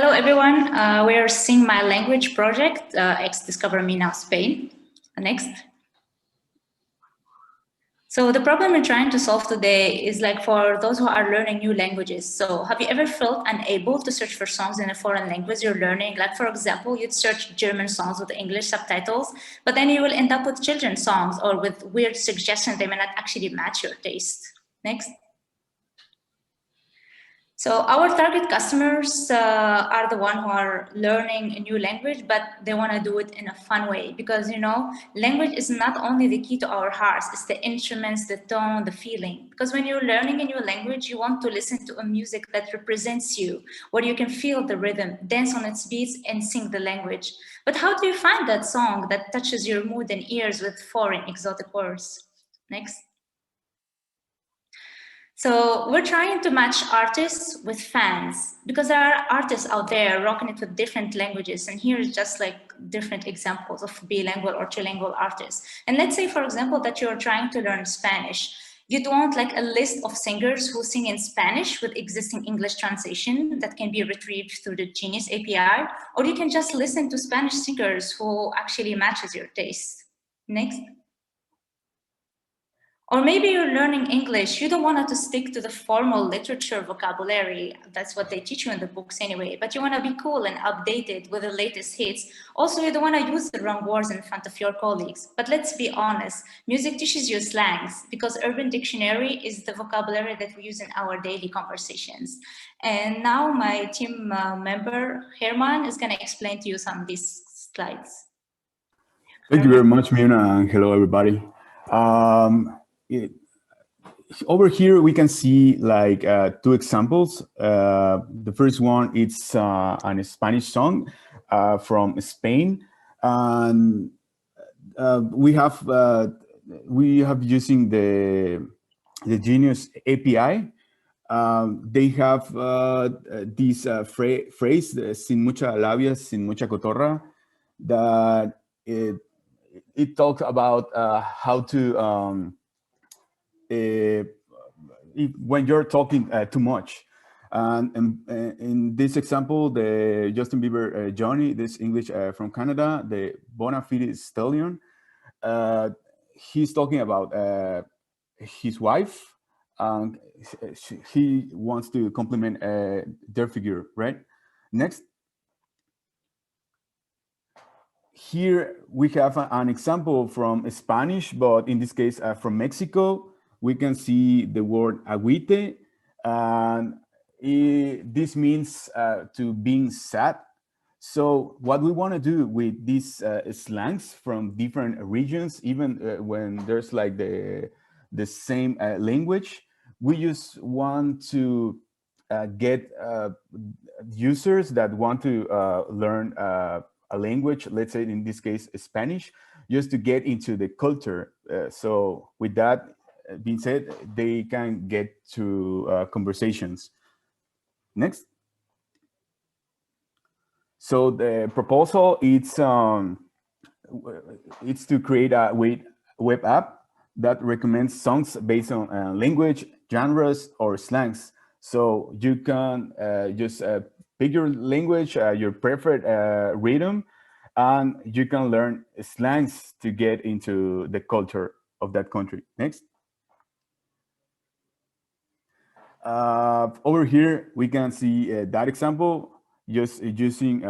Hello, everyone. We're seeing my language project, Discover Me Now Spain. Next. So the problem we're trying to solve today is like for those who are learning new languages. So have you ever felt unable to search for songs in a foreign language you're learning? Like, for example, you'd search German songs with English subtitles, but then you will end up with children's songs or with weird suggestions. They may not actually match your taste. Next. So our target customers are the one who are learning a new language, but they want to do it in a fun way because, you know, language is not only the key to our hearts, it's the instruments, the tone, the feeling. Because when you're learning a new language, you want to listen to a music that represents you, where you can feel the rhythm, dance on its beats, and sing the language. But how do you find that song that touches your mood and ears with foreign exotic words? Next. So we're trying to match artists with fans because there are artists out there rocking it with different languages. And here's just like different examples of bilingual or trilingual artists. And let's say, for example, that you're trying to learn Spanish. You'd want like a list of singers who sing in Spanish with existing English translation that can be retrieved through the Genius API, or you can just listen to Spanish singers who actually matches your taste. Next. Or maybe you're learning English, you don't want to stick to the formal literature vocabulary. That's what they teach you in the books anyway, but you want to be cool and updated with the latest hits. Also, you don't want to use the wrong words in front of your colleagues. But let's be honest, music teaches you slangs because Urban Dictionary is the vocabulary that we use in our daily conversations. And now my team member, Herman, is going to explain to you some of these slides. Thank you very much, Moona, and hello, everybody. Over here, we can see like two examples. The first one, it's a Spanish song from Spain, and we have using the Genius API. They have this phrase, sin mucha labia, sin mucha cotorra, that it talks about how to when you're talking too much. And in this example, the Justin Bieber Johnny, this English from Canada, the Bona Fide Stallion, he's talking about his wife. He wants to compliment their figure, right? Next. Here we have an example from Spanish, but in this case from Mexico. We can see the word agüite, and this means to being sad. So what we want to do with these slangs from different regions, even when there's like the same language, we just want to get users that want to learn a language, let's say in this case Spanish, just to get into the culture. So with that being said, they can get to conversations. Next. So the proposal it's to create a web app that recommends songs based on language, genres, or slangs. So you can just pick your language, your preferred rhythm, and you can learn slangs to get into the culture of that country. Next. Over here, we can see that example, just using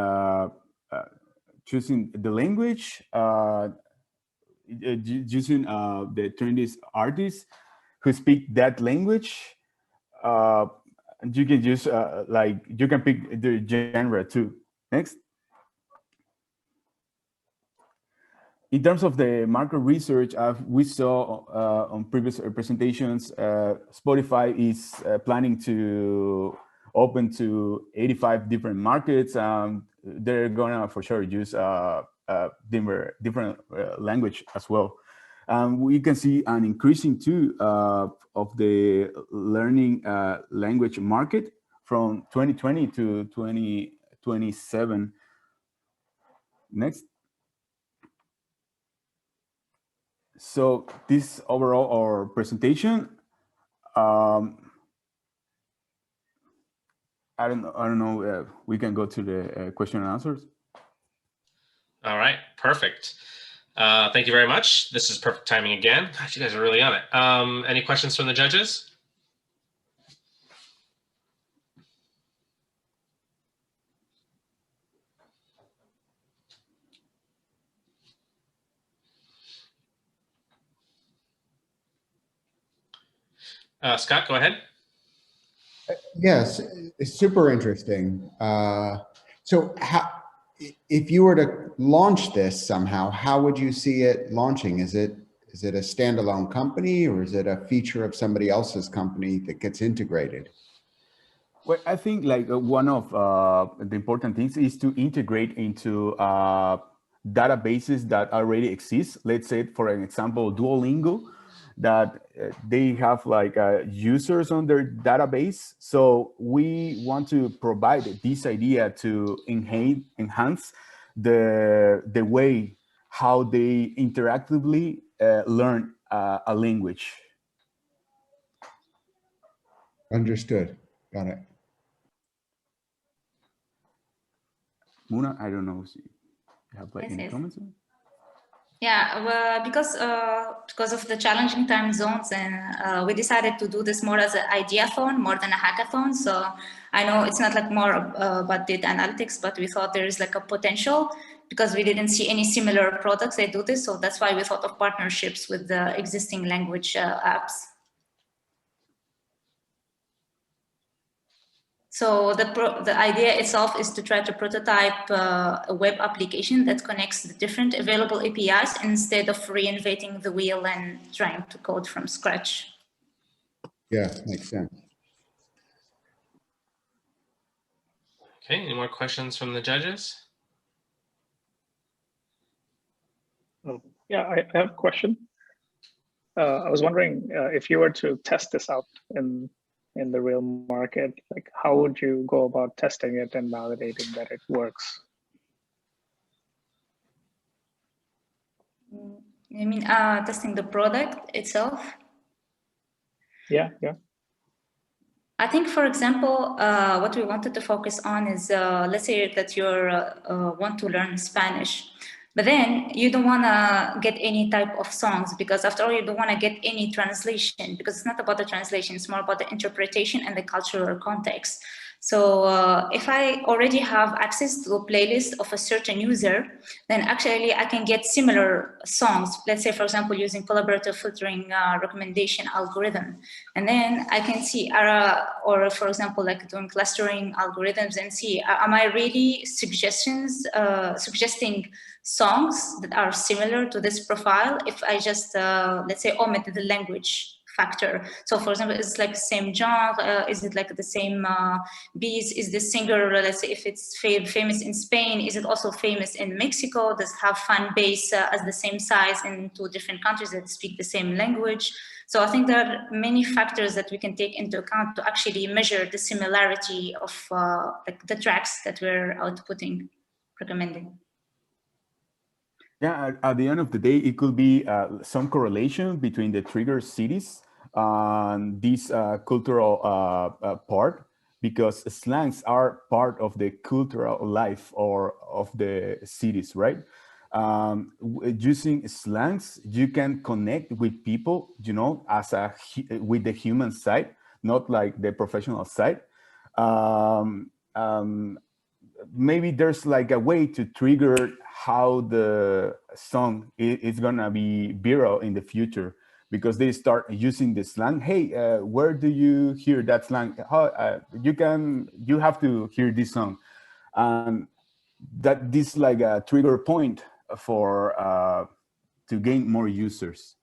choosing the language, using the trendy artists who speak that language. You can use like you can pick the genre too. Next. In terms of the market research, we saw on previous presentations, Spotify is planning to open to 85 different markets. They're gonna for sure use different language as well. We can see an increasing too of the learning language market from 2020 to 2027. Next. So this overall our presentation. I don't know. We can go to the question and answers. All right, perfect. Thank you very much. This is perfect timing again. Gosh, you guys are really on it. Any questions from the judges? Scott, go ahead. Yes, it's super interesting. So if you were to launch this somehow, how would you see it launching? Is it a standalone company, or is it a feature of somebody else's company that gets integrated? Well, I think like one of the important things is to integrate into databases that already exist. Let's say, for an example, Duolingo, that they have like users on their database. So we want to provide this idea to enhance the way how they interactively learn a language. Understood. Got it. Moona, I don't know if you have like any comments on it? Yeah, well, because of the challenging time zones, and we decided to do this more as an ideathon more than a hackathon. So I know it's not like more about data analytics, but we thought there is like a potential because we didn't see any similar products that do this. So that's why we thought of partnerships with the existing language apps. So the idea itself is to try to prototype a web application that connects the different available APIs instead of reinventing the wheel and trying to code from scratch. Yeah, makes sense. Okay, any more questions from the judges? Yeah, I have a question. I was wondering if you were to test this out in the real market, like how would you go about testing it and validating that it works? You mean testing the product itself? Yeah. I think, for example, what we wanted to focus on is, let's say that you want to learn Spanish, but then you don't want to get any type of songs because after all, you don't want to get any translation because it's not about the translation, it's more about the interpretation and the cultural context. So if I already have access to a playlist of a certain user, then actually I can get similar songs, let's say, for example, using collaborative filtering recommendation algorithm. And then I can see, or for example, like doing clustering algorithms and see, am I really suggesting songs that are similar to this profile if I just, let's say, omit the language factor. So for example, is it like the same genre? Is it like the same beats? Is the singer, let's say if it's famous in Spain, is it also famous in Mexico? Does it have fan base as the same size in two different countries that speak the same language? So I think there are many factors that we can take into account to actually measure the similarity of like the tracks that we're outputting, recommending. Yeah, at the end of the day, it could be some correlation between the trigger cities and this cultural part, because slangs are part of the cultural life or of the cities, right? Using slangs, you can connect with people, you know, as with the human side, not like the professional side. Maybe there's like a way to trigger how the song is gonna be viral in the future, because they start using the slang. Hey, where do you hear that slang? How you have to hear this song, and that this like a trigger point for to gain more users.